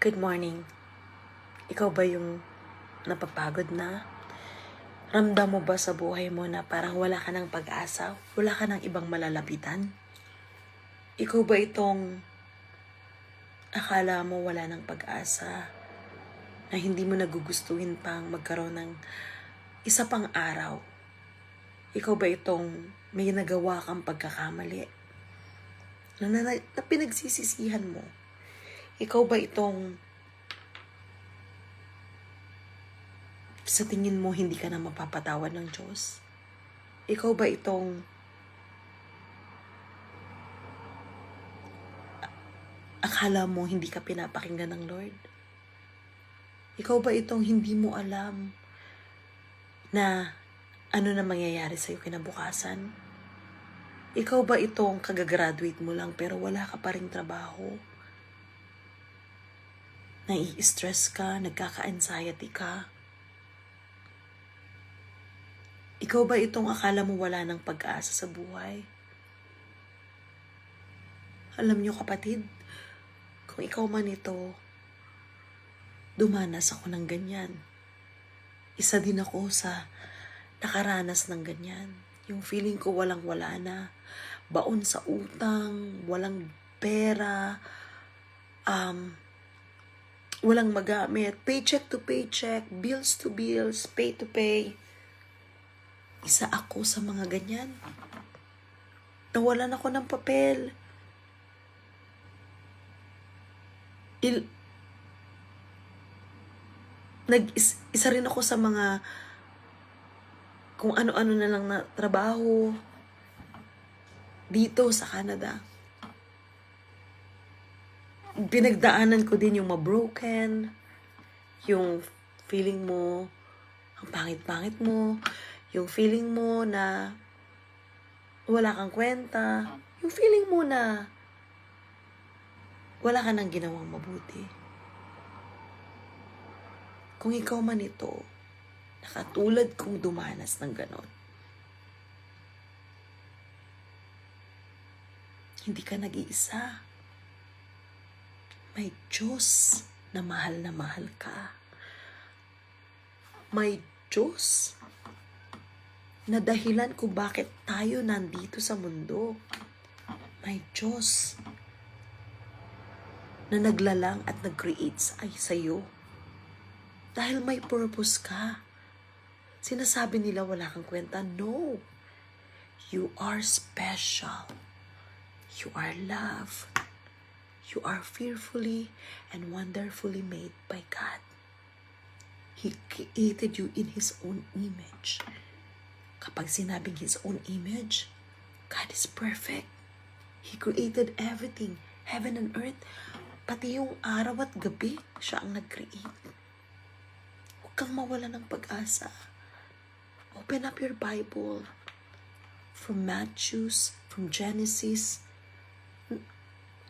Good morning. Ikaw ba yung napapagod na? Ramdam mo ba sa buhay mo na parang wala ka ng pag-asa? Wala ka ng ibang malalapitan? Ikaw ba itong akala mo wala ng pag-asa? Na hindi mo nagugustuhin pang magkaroon ng isa pang araw? Ikaw ba itong may nagawa kang pagkakamali? Na pinagsisisihan mo? Ikaw ba itong sa tingin mo hindi ka na mapapatawad ng Diyos? Ikaw ba itong akala mo hindi ka pinapakinggan ng Lord? Ikaw ba itong hindi mo alam na ano na mangyayari sa'yo kinabukasan? Ikaw ba itong kagagraduate mo lang pero wala ka pa ring trabaho? Nai-stress ka, nagkaka-anxiety ka? Ikaw ba itong akala mo wala ng pag-asa sa buhay? Alam niyo kapatid, kung ikaw man ito, dumanas ako ng ganyan. Isa din ako sa nakaranas ng ganyan. Yung feeling ko walang-wala na. Baon sa utang, walang pera, walang magamit, paycheck to paycheck, bills to bills, pay to pay. Isa ako sa mga ganyan. Nawalan ako ng papel. Isa rin ako sa mga kung ano-ano na lang na trabaho dito sa Canada. Pinagdaanan ko din yung ma-broken, yung feeling mo, ang pangit-pangit mo, yung feeling mo na wala kang kwenta, yung feeling mo na wala ka nang ginawang mabuti. Kung ikaw man ito, nakatulad kong dumanas ng ganon, hindi ka nag-iisa. May Diyos na mahal ka. May Diyos na dahilan kung bakit tayo nandito sa mundo. May Diyos na naglalang at nag-create sa'yo. Dahil may purpose ka. Sinasabi nila wala kang kwenta. No. You are special. You are loved. You are fearfully and wonderfully made by God. He created you in His own image. Kapag sinabing His own image, God is perfect. He created everything, heaven and earth, pati yung araw at gabi, siya ang nag-create. Huwag kang mawala ng pag-asa. Open up your Bible. From Matthew, from Genesis,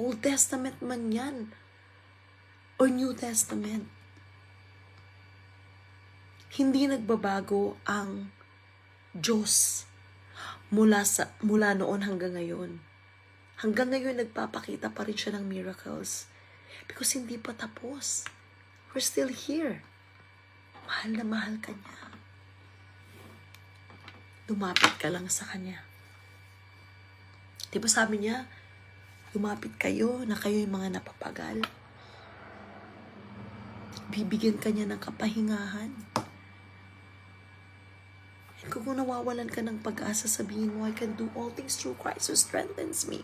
Old Testament man yan, or New Testament. Hindi nagbabago ang Diyos mula noon hanggang ngayon. Hanggang ngayon nagpapakita pa rin siya ng miracles. Because hindi pa tapos. We're still here. Mahal na mahal ka niya. Lumapit ka lang sa Kanya. Diba sabi niya, lumapit kayo na kayo yung mga napapagal. Bibigyan ka niya ng kapahingahan. And kung nawawalan ka ng pag-asa, sabihin mo, I can do all things through Christ who strengthens me.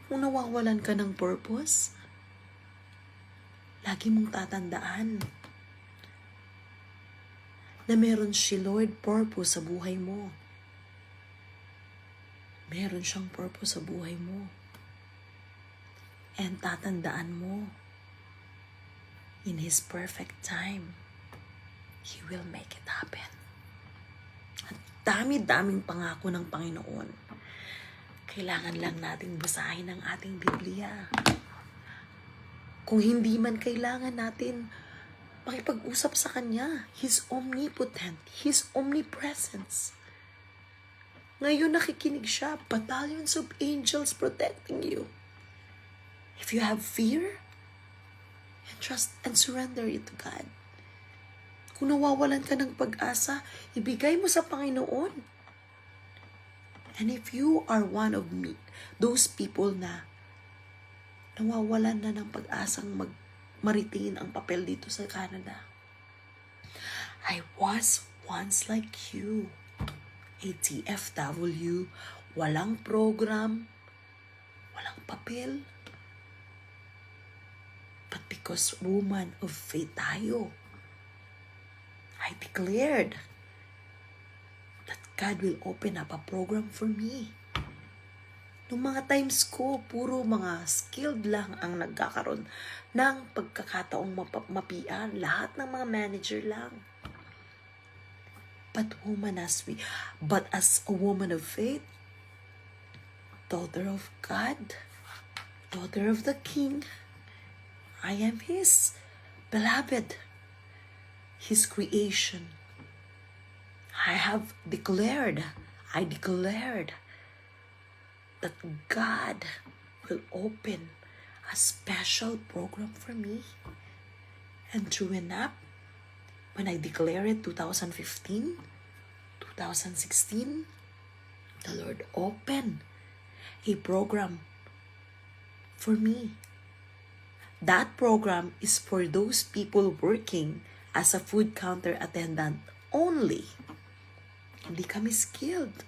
Kung nawawalan ka ng purpose, lagi mong tatandaan na meron si Lord purpose sa buhay mo. Meron siyang purpose sa buhay mo. And tatandaan mo, in His perfect time, He will make it happen. At dami-daming pangako ng Panginoon. Kailangan lang natin basahin ang ating Biblia. Kung hindi man kailangan natin makipag-usap sa Kanya, He's omnipotent, His omnipresence. Ngayon nakikinig siya, battalions of angels protecting you. If you have fear, trust and surrender it to God. Kung nawawalan ka ng pag-asa, ibigay mo sa Panginoon. And if you are one of me, those people na nawawalan na ng pag-asang maritain ang papel dito sa Canada, I was once like you, a TFW, walang program, walang papel. But because woman of faith tayo, I declared that God will open up a program for me. Nung mga times ko, puro mga skilled lang ang nagkakaroon ng pagkakataong ma-PR. Lahat ng mga manager lang. But as a woman of faith, daughter of God, daughter of the King, I am His beloved, His creation. I declared that God will open a special program for me. And true enough, when I declared it 2015, 2016, the Lord opened a program for me. That program is for those people working as a food counter attendant only. Hindi kami skilled.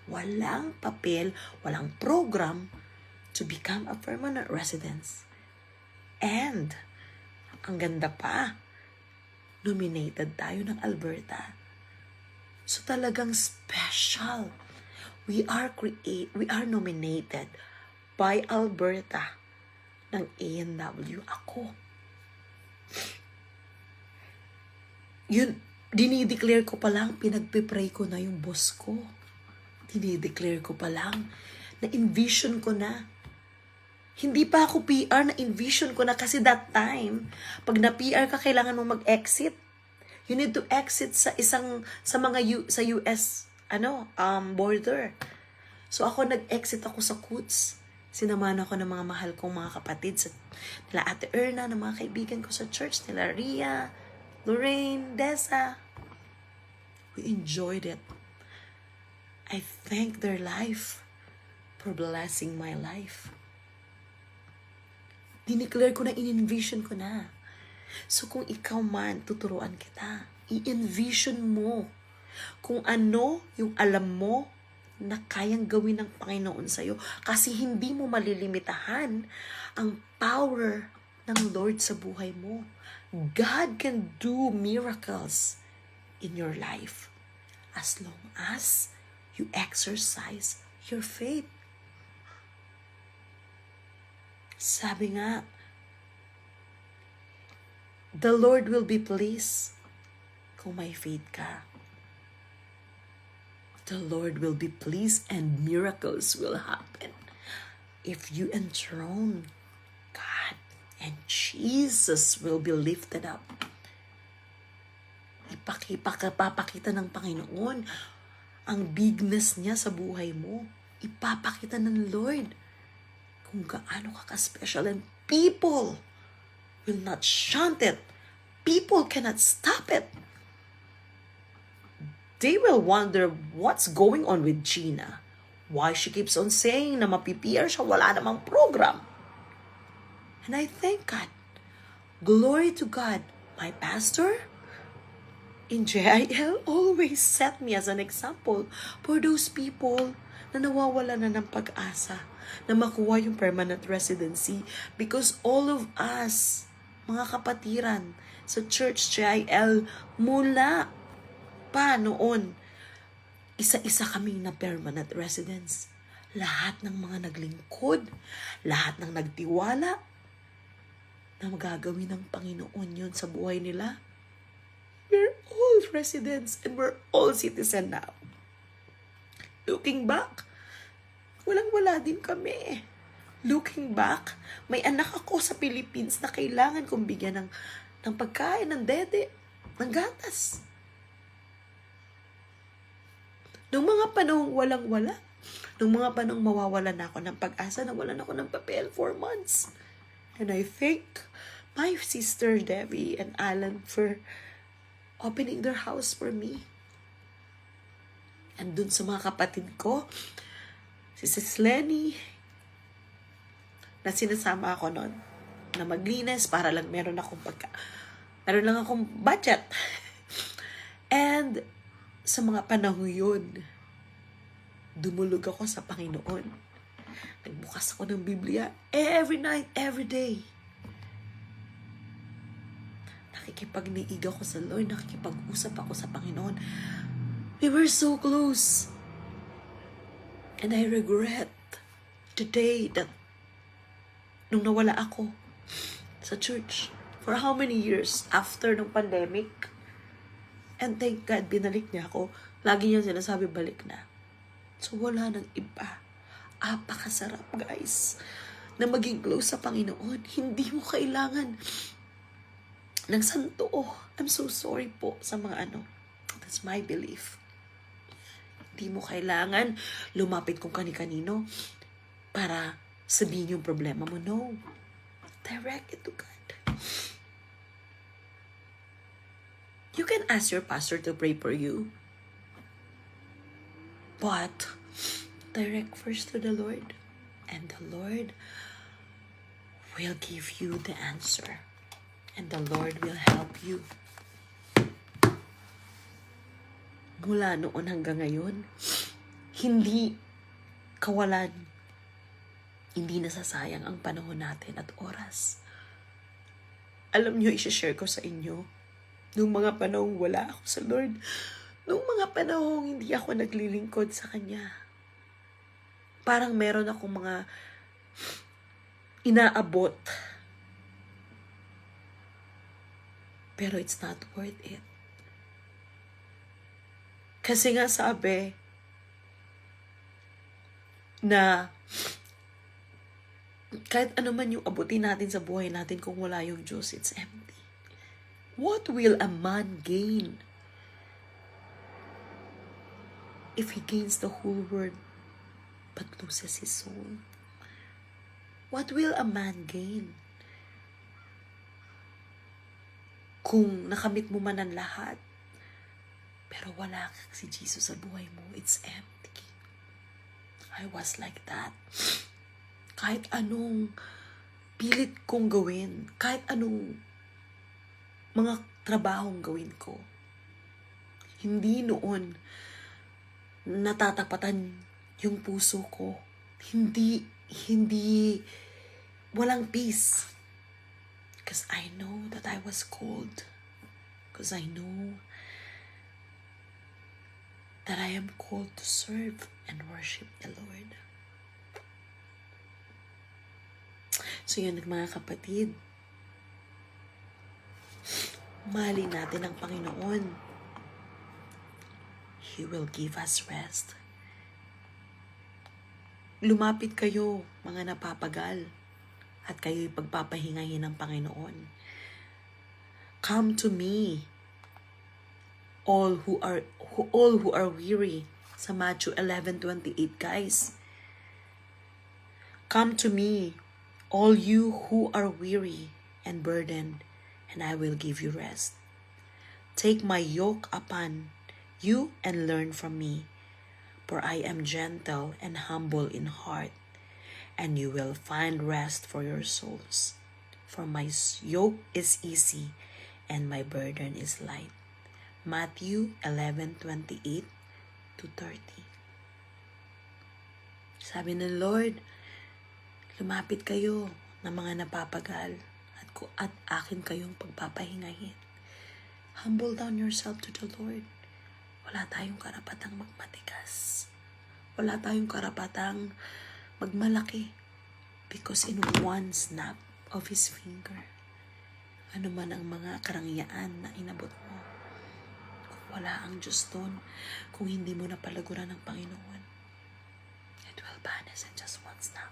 Walang papel, walang program to become a permanent resident. And, ang ganda pa, nominated tayo ng Alberta. So talagang special. We are nominated by Alberta ng A&W. Ako. Yun, dinideclare ko pa lang, pinagpipray ko na yung boss ko. Dinideclare ko pa lang, na-envision ko na. Hindi pa ako PR, na-envision ko na kasi that time, pag na-PR ka, kailangan mo mag-exit. You need to exit sa US border. So ako nag-exit ako sa Coots. Sinamahan ako ng mga mahal kong mga kapatid nila Ate Erna, ng mga kaibigan ko sa church, nila Ria, Lorraine, Dessa. We enjoyed it. I thank their life for blessing my life. Dineclare ko na, in-envision ko na. So kung ikaw man, tuturuan kita. I-envision mo kung ano yung alam mo na kayang gawin ng Panginoon sa'yo. Kasi hindi mo malilimitahan ang power ng Lord sa buhay mo. God can do miracles in your life as long as you exercise your faith. Sabi nga, the Lord will be pleased kung may faith ka. The Lord will be pleased and miracles will happen if you enthrone God, and Jesus will be lifted up. Ipapakita ng Panginoon ang bigness niya sa buhay mo. Ipapakita ng Lord kung gaano ka ka-special, and people will not shunt it. People cannot stop it. They will wonder what's going on with Gina. Why she keeps on saying na mapi-PR siya, wala namang program. And I thank God. Glory to God. My pastor in JIL always set me as an example for those people na nawawala na ng pag-asa na makuha yung permanent residency, because all of us, mga kapatiran sa Church JIL, mula pa noon, isa-isa kaming na permanent residents. Lahat ng mga naglingkod, lahat ng nagtiwala na magagawin ng Panginoon yun sa buhay nila. We're all residents and we're all citizens now. Looking back, walang-wala din kami. Looking back, may anak ako sa Philippines na kailangan kong bigyan ng pagkain, ng dede, ng gatas. Nung mga panahong walang-wala, nung mga panahong mawawalan ako ng pag-asa, nawalan ako ng papel for months. And I thank my sister Debbie and Alan for opening their house for me. And dun sa mga kapatid ko, si Sis Lenny, na sinasama ako nun, na maglinis para lang meron lang akong budget. And sa mga panahon yun, dumulog ako sa Panginoon. Nagbukas ako ng Biblia every night, every day. Nakikipagniig ako sa Lord, nakikipag-usap ako sa Panginoon. We were so close. And I regret today that nung nawala ako sa church for how many years after ng pandemic. And thank God, binalik niya ako. Lagi niya sinasabi, balik na. So wala nang iba. Apakasarap, guys, na maging close sa Panginoon. Hindi mo kailangan ng santo. I'm so sorry po sa mga That's my belief. Hindi mo kailangan lumapit kung kani-kanino para sabihin yung problema mo. No. Direct it to God. You can ask your pastor to pray for you. But direct first to the Lord. And the Lord will give you the answer. And the Lord will help you. Mula noon hanggang ngayon, hindi kawalan, hindi nasasayang ang panahon natin at oras. Alam niyo, i-share ko sa inyo, nung mga panahong wala ako sa Lord, nung mga panahong hindi ako naglilingkod sa Kanya, parang meron akong mga inaabot. Pero it's not worth it. Kasi nga sabi na kahit ano man yung abutin natin sa buhay natin, kung wala yung Diyos, it's empty. What will a man gain if he gains the whole world but loses his soul? What will a man gain kung nakamit mo man ang lahat, pero wala kang si Jesus sa buhay mo? It's empty. I was like that. Kahit anong pilit kong gawin, kahit anong mga trabahong gawin ko, hindi noon natatapatan yung puso ko. Hindi, walang peace. Because I know that I was cold. Because I know that I am called to serve and worship the Lord. So yun, mga kapatid, mahalin natin ang Panginoon. He will give us rest. Lumapit kayo, mga napapagal, at kayo'y pagpapahingahin ng Panginoon. Come to me, all who are weary. Sa Matthew 11:28, guys. Come to me, all you who are weary and burdened, and I will give you rest. Take my yoke upon you and learn from me, for I am gentle and humble in heart, and you will find rest for your souls. For my yoke is easy and my burden is light. Matthew 11:28-30. Sabi ng Lord, lumapit kayo ng mga napapagal at akin kayong pagpapahingahin. Humble down yourself to the Lord. Wala tayong karapatang magmatigas. Wala tayong karapatang magmalaki. Because in one snap of His finger, ano man ang mga karangyaan na inabot mo, kung wala ang Diyos doon, kung hindi mo napalaguran ng Panginoon, it will vanish in just one snap.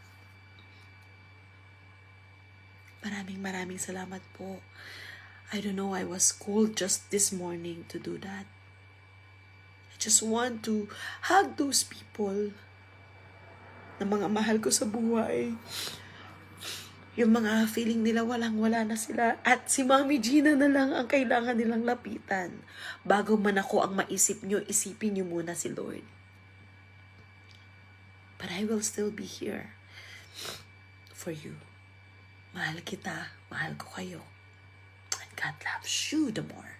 Maraming salamat po. I don't know, I was called just this morning to do that. I just want to hug those people na mga mahal ko sa buhay. Yung mga feeling nila walang-wala na sila. At si Mami Gina na lang ang kailangan nilang lapitan. Bago man ako ang maisip nyo, isipin nyo muna si Lord. But I will still be here for you. Mahal kita, mahal ko kayo. And God loves you the more.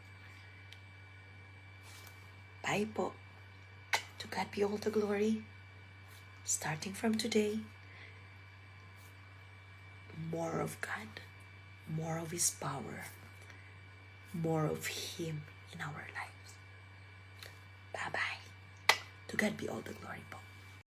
Bye po. To God be all the glory. Starting from today, more of God, more of His power, more of Him in our lives. Bye-bye. To God be all the glory po.